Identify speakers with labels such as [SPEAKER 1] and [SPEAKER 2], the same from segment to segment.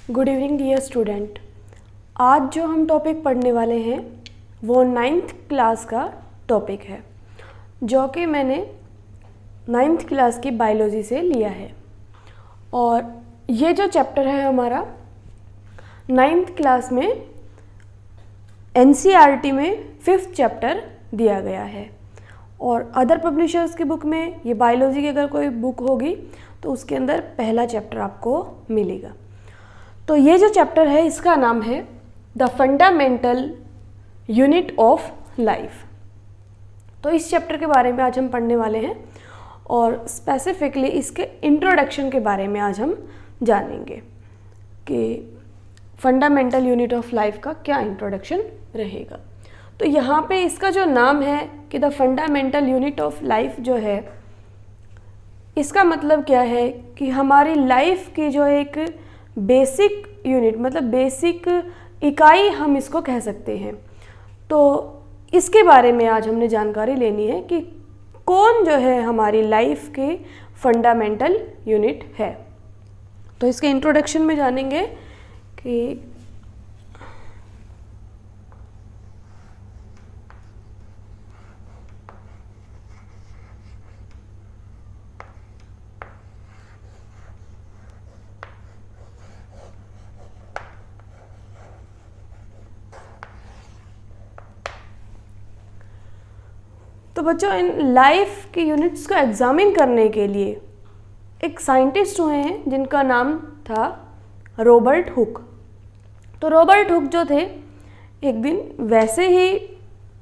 [SPEAKER 1] Good evening dear student. आज जो हम टॉपिक पढ़ने वाले हैं वो 9th क्लास का टॉपिक है, जो कि मैंने 9th क्लास की बायोलॉजी से लिया है। और ये जो चैप्टर है हमारा 9th क्लास में NCERT में 5th चैप्टर दिया गया है। और अदर पब्लिशर्स की बुक में ये बायोलॉजी की अगर कोई बुक होगी तो उसके अंदर पहला चैप्टर आपको मिलेगा। तो ये जो चैप्टर है इसका नाम है the fundamental unit of life. तो इस चैप्टर के बारे में आज हम पढ़ने वाले हैं और स्पेसिफिकली इसके इंट्रोडक्शन के बारे में आज हम जानेंगे कि फंडामेंटल यूनिट ऑफ लाइफ का क्या इंट्रोडक्शन रहेगा। तो यहाँ पे इसका जो नाम है कि the fundamental unit of life जो है, इसका मतलब क्या है कि हमारी लाइफ की जो एक बेसिक यूनिट मतलब बेसिक इकाई हम इसको कह सकते हैं। तो इसके बारे में आज हमने जानकारी लेनी है कि कौन जो है हमारी लाइफ की फंडामेंटल यूनिट है। तो इसके इंट्रोडक्शन में जानेंगे कि तो बच्चों, इन लाइफ की यूनिट्स को एग्जामिन करने के लिए एक साइंटिस्ट हुए हैं जिनका नाम था रॉबर्ट हुक। तो रॉबर्ट हुक जो थे, एक दिन वैसे ही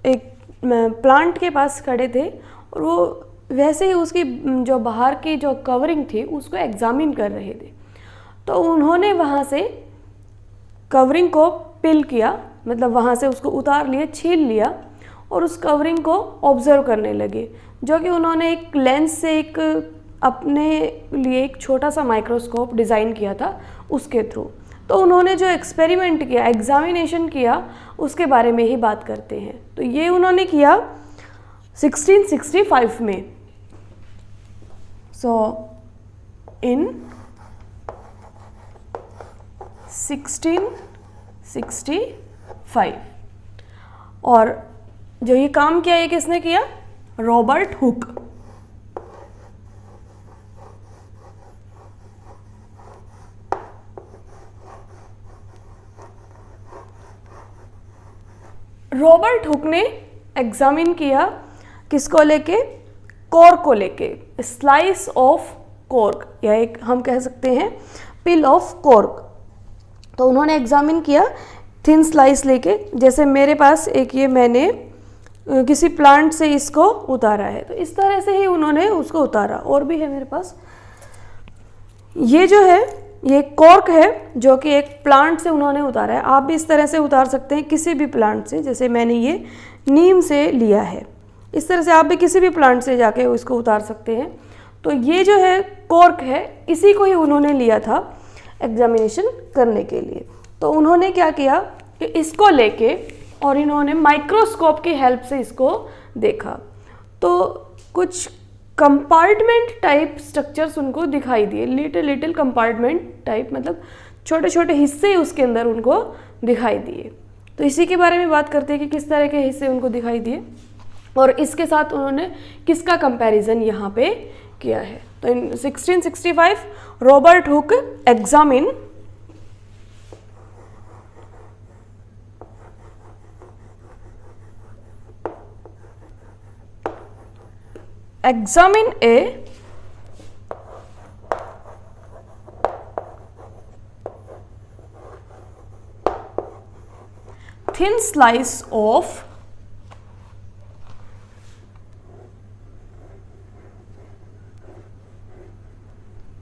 [SPEAKER 1] एक प्लांट के पास खड़े थे और वो वैसे ही उसकी जो बाहर की जो कवरिंग थी उसको एग्जामिन कर रहे थे। तो उन्होंने वहाँ से कवरिंग को पिल किया, मतलब वहाँ से उसको उतार लिया, छील लिया और उस कवरिंग को ऑब्जर्व करने लगे, जो कि उन्होंने एक लेंस से एक अपने लिए एक छोटा सा माइक्रोस्कोप डिज़ाइन किया था उसके थ्रू। तो उन्होंने जो एक्सपेरिमेंट किया, एग्जामिनेशन किया, उसके बारे में ही बात करते हैं। तो ये उन्होंने किया 1665 में। सो इन 1665 और जो ये काम किया ये किसने किया? Robert Hooke. रॉबर्ट हुक ने एग्जामिन किया किसको लेके? कॉर्क को लेके, स्लाइस ऑफ कॉर्क, या एक हम कह सकते हैं पिल ऑफ कॉर्क। तो उन्होंने एग्जामिन किया थिन स्लाइस लेके, जैसे मेरे पास एक ये मैंने किसी प्लांट से इसको उतारा है, तो इस तरह से ही उन्होंने उसको उतारा। और भी है मेरे पास, ये जो है ये कॉर्क है जो कि एक प्लांट से उन्होंने उतारा है। आप भी इस तरह से उतार सकते हैं किसी भी प्लांट से, जैसे मैंने ये नीम से लिया है, इस तरह से आप भी किसी भी प्लांट से जाके इसको उतार सकते हैं। तो ये जो है कॉर्क है, इसी को ही उन्होंने लिया था एग्जामिनेशन करने के लिए। तो उन्होंने क्या किया कि इसको लेके और इन्होंने माइक्रोस्कोप की हेल्प से इसको देखा। तो कुछ कंपार्टमेंट टाइप स्ट्रक्चर्स उनको दिखाई दिए, लिटिल कंपार्टमेंट टाइप, मतलब छोटे छोटे हिस्से उसके अंदर उनको दिखाई दिए। तो इसी के बारे में बात करते हैं कि किस तरह के हिस्से उनको दिखाई दिए और इसके साथ उन्होंने किसका कंपैरिजन यहाँ पे किया है। तो इन 1665 Robert Hooke examine a thin slice of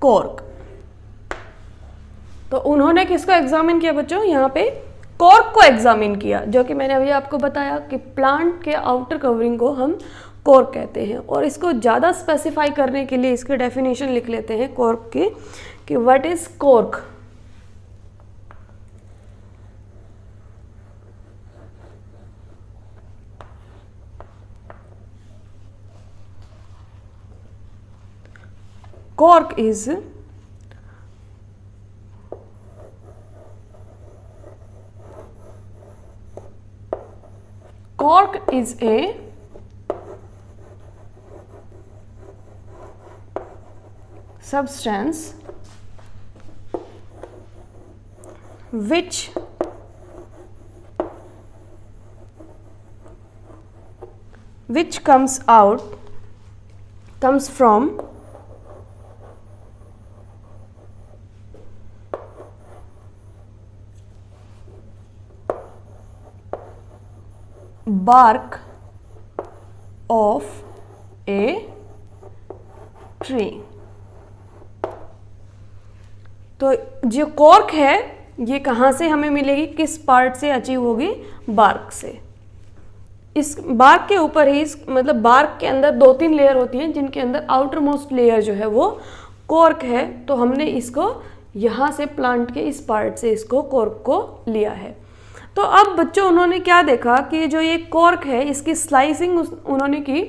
[SPEAKER 1] cork. तो उन्होंने किसको एग्जामिन किया बच्चों? यहाँ पे कॉर्क को एग्जामिन किया, जो कि मैंने अभी आपको बताया कि प्लांट के आउटर कवरिंग को हम कॉर्क कहते हैं। और इसको ज़्यादा स्पेसिफाई करने के लिए इसकी डेफिनेशन लिख लेते हैं कॉर्क की, कि what is cork. Cork is cork is a substance which comes from bark of a tree। तो जो कॉर्क है ये कहाँ से हमें मिलेगी, किस पार्ट से अचीव होगी, बार्क से। इस बार्क के ऊपर ही मतलब बार्क के अंदर 2-3 लेयर होती हैं जिनके अंदर आउटर मोस्ट लेयर जो है वो कॉर्क है। तो हमने इसको यहाँ से प्लांट के इस पार्ट से इसको कॉर्क को लिया है। तो अब बच्चों उन्होंने क्या देखा कि जो ये कॉर्क है इसकी स्लाइसिंग उन्होंने की।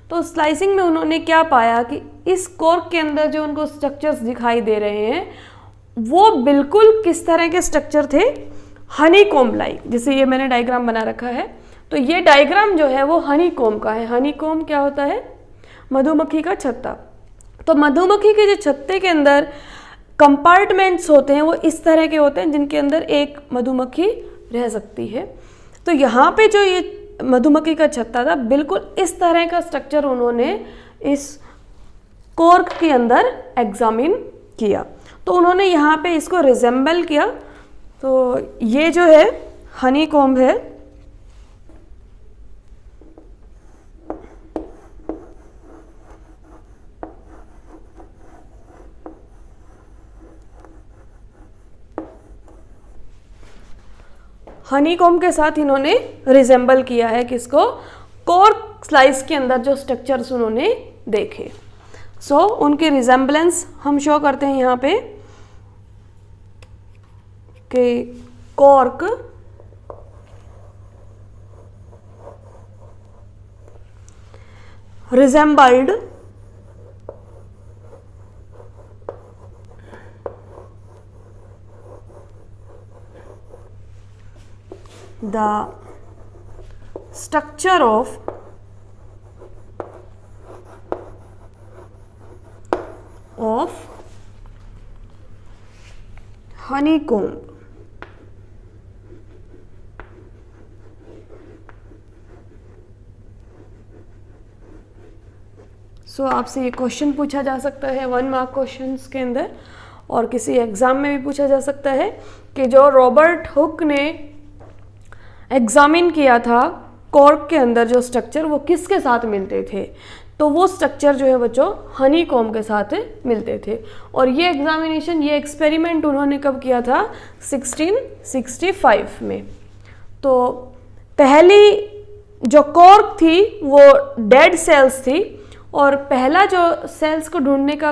[SPEAKER 1] तो स्लाइसिंग में उन्होंने क्या पाया कि इस कॉर्क के अंदर जो उनको स्ट्रक्चर्स दिखाई दे रहे हैं वो बिल्कुल किस तरह के स्ट्रक्चर थे, हनीकॉम्ब लाइक। जैसे ये मैंने डायग्राम बना रखा है, तो ये डायग्राम जो है वो हनीकॉम्ब का है। हनीकॉम्ब क्या होता है, मधुमक्खी का छत्ता। तो मधुमक्खी के जो छत्ते के अंदर कंपार्टमेंट्स होते हैं वो इस तरह के होते हैं जिनके अंदर एक मधुमक्खी रह सकती है। तो यहाँ पे जो ये मधुमक्खी का छत्ता था बिल्कुल इस तरह का स्ट्रक्चर उन्होंने इस कॉर्क के अंदर एग्जामिन किया। तो उन्होंने यहाँ पे इसको रिजेंबल किया। तो ये जो है हनीकॉम्ब है, हनीकॉम्ब के साथ इन्होंने रिजेंबल किया है किसको, कॉर्क स्लाइस के अंदर जो स्ट्रक्चर्स उन्होंने देखे। सो उनके रिजेंबलेंस हम शो करते हैं यहाँ पे कि cork resembled the structure of honeycomb। सो आपसे ये क्वेश्चन पूछा जा सकता है 1 मार्क क्वेश्चंस के अंदर, और किसी एग्ज़ाम में भी पूछा जा सकता है कि जो रॉबर्ट हुक ने एग्जामिन किया था कॉर्क के अंदर जो स्ट्रक्चर वो किसके साथ मिलते थे। तो वो स्ट्रक्चर जो है बच्चों हनीकॉम्ब के साथ मिलते थे। और ये एग्जामिनेशन, ये एक्सपेरिमेंट उन्होंने कब किया था, 1665 में। तो पहली जो कॉर्क थी वो डेड सेल्स थी, और पहला जो सेल्स को ढूंढने का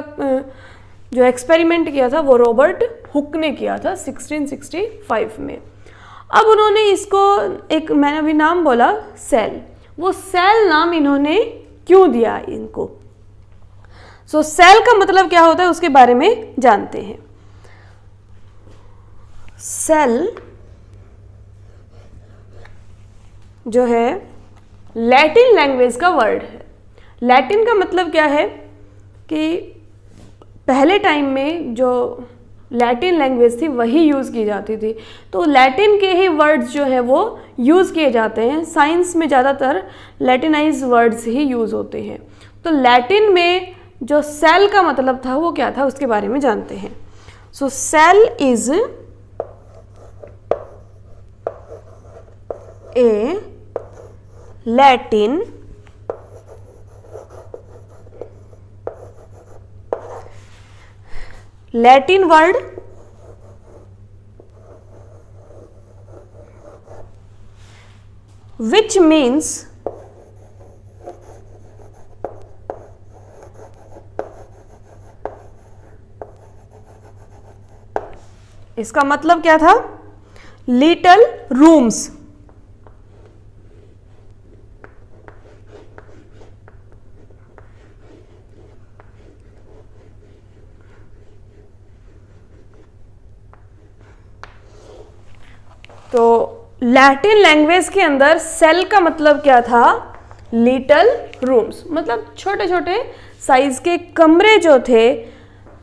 [SPEAKER 1] जो एक्सपेरिमेंट किया था वो रॉबर्ट हुक ने किया था 1665 में। अब उन्होंने इसको एक, मैंने अभी नाम बोला सेल, वो सेल नाम इन्होंने क्यों दिया इनको। सो सेल का मतलब क्या होता है उसके बारे में जानते हैं। सेल जो है लैटिन लैंग्वेज का वर्ड है। लैटिन का मतलब क्या है कि पहले टाइम में जो लैटिन लैंग्वेज थी वही यूज़ की जाती थी। तो लैटिन के ही वर्ड्स जो है वो यूज़ किए जाते हैं। साइंस में ज़्यादातर लैटिनाइज वर्ड्स ही यूज़ होते हैं। तो लैटिन में जो सेल का मतलब था वो क्या था उसके बारे में जानते हैं। So cell is a Latin word which means इसका मतलब क्या था, लिटिल रूम्स। तो लैटिन लैंग्वेज के अंदर सेल का मतलब क्या था? लिटल रूम्स, मतलब छोटे छोटे साइज के कमरे जो थे,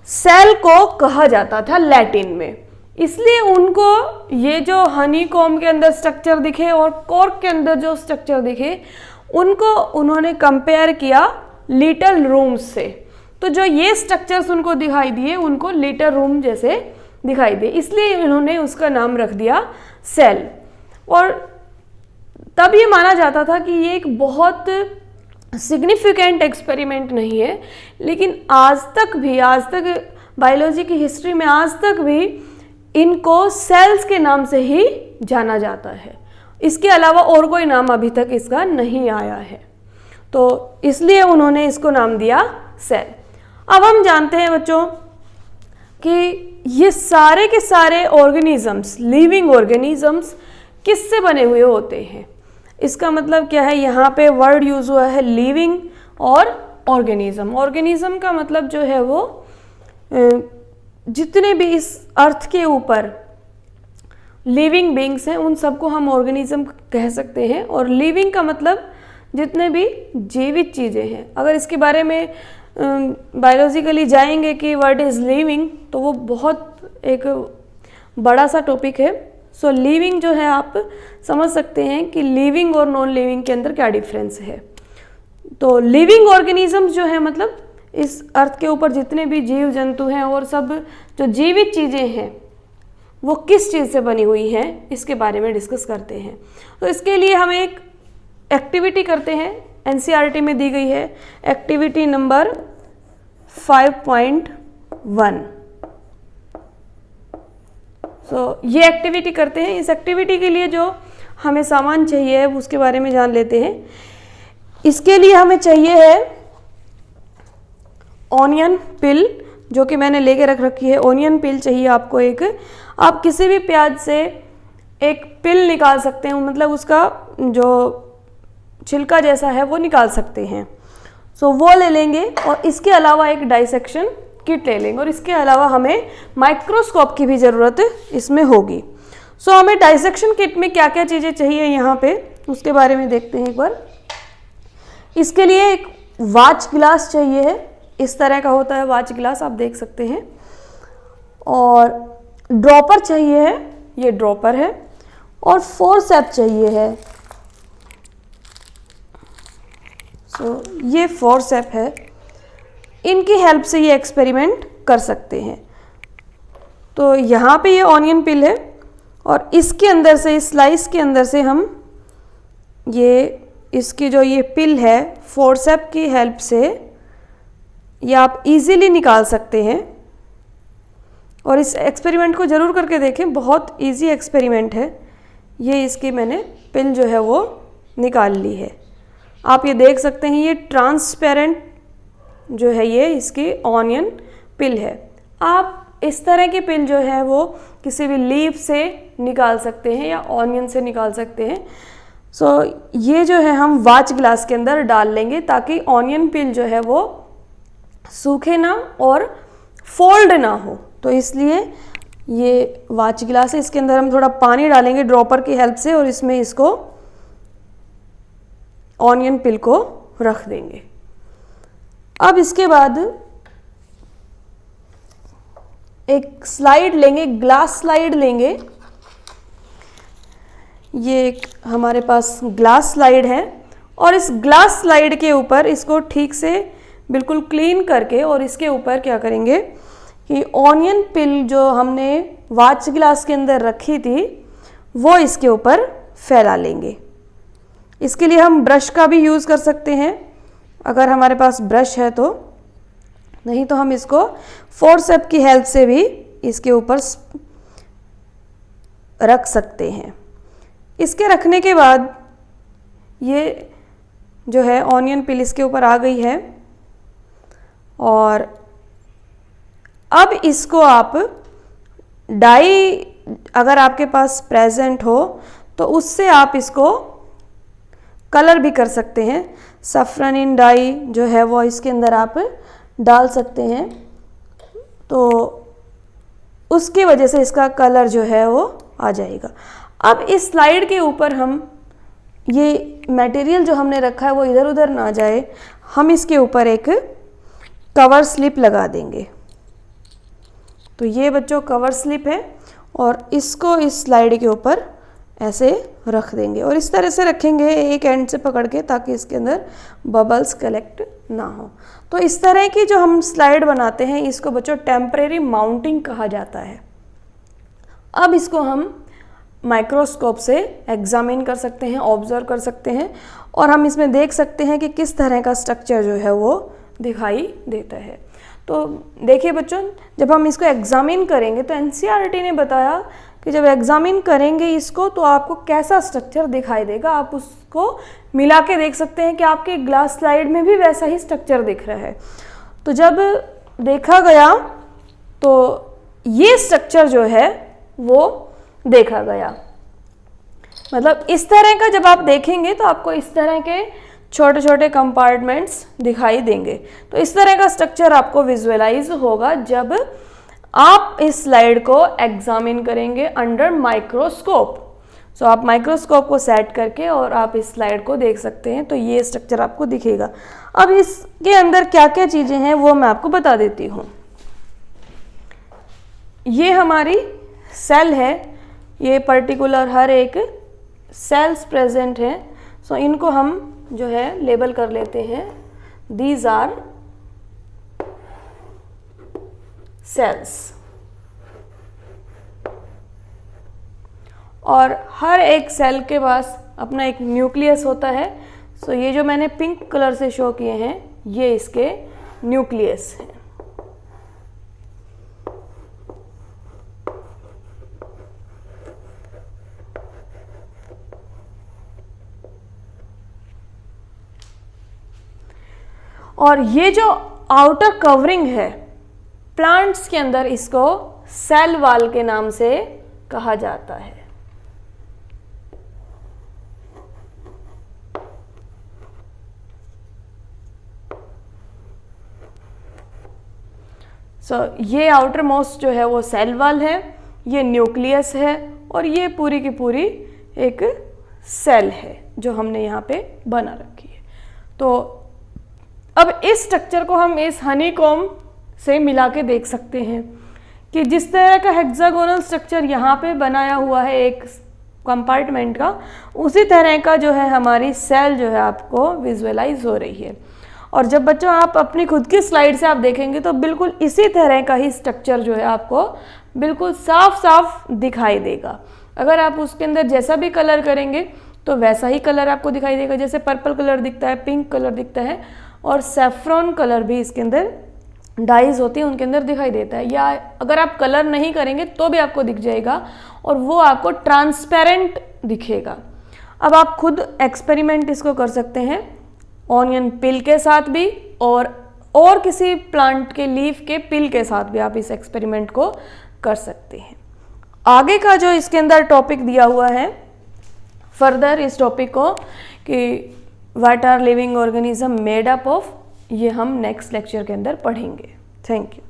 [SPEAKER 1] सेल को कहा जाता था लैटिन में। इसलिए उनको ये जो हनी कॉम्ब के अंदर स्ट्रक्चर दिखे और कॉर्क के अंदर जो स्ट्रक्चर दिखे, उनको उन्होंने कंपेयर किया लिटल रूम्स से। तो जो ये स्ट्रक्चर्स उनको दिखाई दिए, उनको लिटल रूम जैसे दिखाई दिए, इसलिए इन्होंने उसका नाम रख दिया सेल। और तब ये माना जाता था कि ये एक बहुत सिग्निफिकेंट एक्सपेरिमेंट नहीं है, लेकिन आज तक बायोलॉजी की हिस्ट्री में आज तक भी इनको सेल्स के नाम से ही जाना जाता है। इसके अलावा और कोई नाम अभी तक इसका नहीं आया है, तो इसलिए उन्होंने इसको नाम दिया सेल। अब हम जानते हैं बच्चों कि ये सारे के सारे ऑर्गेनिजम्स, लिविंग ऑर्गेनिजम्स किससे बने हुए होते हैं? इसका मतलब क्या है? यहाँ पे वर्ड यूज हुआ है लिविंग और ऑर्गेनिज्म। ऑर्गेनिज्म का मतलब जो है वो जितने भी इस अर्थ के ऊपर लिविंग बींग्स हैं, उन सबको हम ऑर्गेनिज्म कह सकते हैं। और लिविंग का मतलब जितने भी जीवित चीज़ें हैं। अगर इसके बारे में बायोलॉजिकली जाएंगे कि व्हाट इज़ लिविंग, तो वो बहुत एक बड़ा सा टॉपिक है। सो लिविंग जो है, आप समझ सकते हैं कि लिविंग और नॉन लिविंग के अंदर क्या डिफरेंस है। तो लिविंग ऑर्गेनिजम्स जो है, मतलब इस अर्थ के ऊपर जितने भी जीव जंतु हैं और सब जो जीवित चीज़ें हैं, वो किस चीज़ से बनी हुई हैं, इसके बारे में डिस्कस करते हैं। तो इसके लिए हम एक एक्टिविटी करते हैं, एनसीईआरटी में दी गई है, एक्टिविटी नंबर 5.1। ये एक्टिविटी करते हैं। इस एक्टिविटी के लिए जो हमें सामान चाहिए है उसके बारे में जान लेते हैं। इसके लिए हमें चाहिए है ऑनियन पिल, जो कि मैंने लेके रख रखी है। ऑनियन पिल चाहिए आपको एक। आप किसी भी प्याज से एक पिल निकाल सकते हैं, मतलब उसका जो छिलका जैसा है वो निकाल सकते हैं। वो ले लेंगे और इसके अलावा एक डाइसेक्शन किट ले लेंगे, और इसके अलावा हमें माइक्रोस्कोप की भी ज़रूरत इसमें होगी। हमें डाइसेक्शन किट में क्या क्या चीज़ें चाहिए यहाँ पे, उसके बारे में देखते हैं एक बार। इसके लिए एक वाच ग्लास चाहिए है, इस तरह का होता है वाच ग्लास, आप देख सकते हैं। और ड्रॉपर चाहिए है, ये ड्रॉपर है। और फोर्सेप चाहिए है, ये फोर्सेप है। इनकी हेल्प से ये एक्सपेरिमेंट कर सकते हैं। तो यहाँ पे ये ऑनियन पिल है, और इसके अंदर से, इस स्लाइस के अंदर से हम इसकी जो ये पिल है, फोर्सेप की हेल्प से ये आप इजीली निकाल सकते हैं। और इस एक्सपेरिमेंट को ज़रूर करके देखें, बहुत इजी एक्सपेरिमेंट है। ये इसकी मैंने पिल जो है वो निकाल ली है। आप ये देख सकते हैं, ये ट्रांसपेरेंट जो है ये इसकी ऑनियन पिल है। आप इस तरह की पिल जो है वो किसी भी लीफ से निकाल सकते हैं या ऑनियन से निकाल सकते हैं। ये जो है हम वाच ग्लास के अंदर डाल लेंगे, ताकि ऑनियन पिल जो है वो सूखे ना और फोल्ड ना हो। तो इसलिए ये वाच ग्लास है, इसके अंदर हम थोड़ा पानी डालेंगे ड्रॉपर की हेल्प से, और इसमें इसको ऑनियन पिल को रख देंगे। अब इसके बाद एक स्लाइड लेंगे, ग्लास स्लाइड लेंगे। ये एक हमारे पास ग्लास स्लाइड है, और इस ग्लास स्लाइड के ऊपर इसको ठीक से बिल्कुल क्लीन करके, और इसके ऊपर क्या करेंगे कि ऑनियन पिल जो हमने वाच ग्लास के अंदर रखी थी वो इसके ऊपर फैला लेंगे। इसके लिए हम ब्रश का भी यूज़ कर सकते हैं, अगर हमारे पास ब्रश है तो। नहीं तो हम इसको फोर्सेप की हेल्प से भी इसके ऊपर रख सकते हैं। इसके रखने के बाद ये जो है ऑनियन पिल इसके ऊपर आ गई है, और अब इसको आप डाई, अगर आपके पास प्रेजेंट हो तो उससे आप इसको कलर भी कर सकते हैं। सफ्रानिन डाई जो है वो इसके अंदर आप डाल सकते हैं, तो उसकी वजह से इसका कलर जो है वो आ जाएगा। अब इस स्लाइड के ऊपर हम ये मटेरियल जो हमने रखा है वो इधर उधर ना जाए, हम इसके ऊपर एक कवर स्लिप लगा देंगे। तो ये बच्चों कवर स्लिप है और इसको इस स्लाइड के ऊपर ऐसे रख देंगे और इस तरह से रखेंगे एक एंड से पकड़ के, ताकि इसके अंदर बबल्स कलेक्ट ना हो। तो इस तरह की जो हम स्लाइड बनाते हैं इसको बच्चों टेम्परेरी माउंटिंग कहा जाता है। अब इसको हम माइक्रोस्कोप से एग्जामिन कर सकते हैं, ऑब्जर्व कर सकते हैं और हम इसमें देख सकते हैं कि किस तरह का स्ट्रक्चर जो है वो दिखाई देता है। तो देखिए बच्चों, जब हम इसको एग्जामिन करेंगे तो एनसीईआरटी ने बताया कि जब एग्जामिन करेंगे इसको तो आपको कैसा स्ट्रक्चर दिखाई देगा। आप उसको मिला के देख सकते हैं कि आपके ग्लास स्लाइड में भी वैसा ही स्ट्रक्चर दिख रहा है। तो जब देखा गया तो ये स्ट्रक्चर जो है वो देखा गया, मतलब इस तरह का जब आप देखेंगे तो आपको इस तरह के छोटे छोटे कंपार्टमेंट्स दिखाई देंगे। तो इस तरह का स्ट्रक्चर आपको विजुअलाइज होगा जब आप इस स्लाइड को एग्जामिन करेंगे अंडर माइक्रोस्कोप। सो आप माइक्रोस्कोप को सेट करके और आप इस स्लाइड को देख सकते हैं, तो ये स्ट्रक्चर आपको दिखेगा। अब इसके अंदर क्या क्या चीज़ें हैं वो मैं आपको बता देती हूँ। ये हमारी सेल है, ये पर्टिकुलर हर एक सेल्स प्रेजेंट हैं। सो इनको हम जो है लेबल कर लेते हैं, दीज आर सेल्स। और हर एक सेल के पास अपना एक न्यूक्लियस होता है। सो ये जो मैंने पिंक कलर से शो किए हैं ये इसके न्यूक्लियस हैं। और ये जो आउटर कवरिंग है प्लांट्स के अंदर, इसको सेल वॉल के नाम से कहा जाता है। ये आउटर मोस्ट जो है वो सेल वॉल है, ये न्यूक्लियस है और ये पूरी की पूरी एक सेल है जो हमने यहाँ पे बना रखी है। तो अब इस स्ट्रक्चर को हम इस हनीकॉम्ब से मिला के देख सकते हैं कि जिस तरह का हेक्सागोनल स्ट्रक्चर यहाँ पे बनाया हुआ है एक कंपार्टमेंट का, उसी तरह का जो है हमारी सेल जो है आपको विजुअलाइज हो रही है। और जब बच्चों आप अपनी खुद की स्लाइड से आप देखेंगे तो बिल्कुल इसी तरह का ही स्ट्रक्चर जो है आपको बिल्कुल साफ साफ दिखाई देगा। अगर आप उसके अंदर जैसा भी कलर करेंगे तो वैसा ही कलर आपको दिखाई देगा, जैसे पर्पल कलर दिखता है, पिंक कलर दिखता है और सेफ्रॉन कलर भी इसके अंदर डाइज होती है उनके अंदर दिखाई देता है। या अगर आप कलर नहीं करेंगे तो भी आपको दिख जाएगा और वो आपको ट्रांसपेरेंट दिखेगा। अब आप खुद एक्सपेरिमेंट इसको कर सकते हैं ऑनियन पिल के साथ भी और किसी प्लांट के लीफ के पिल के साथ भी आप इस एक्सपेरिमेंट को कर सकते हैं। आगे का जो इसके अंदर टॉपिक दिया हुआ है फर्दर इस टॉपिक को कि what are living organism made up of, ये हम नेक्स्ट लेक्चर के अंदर पढ़ेंगे। Thank you.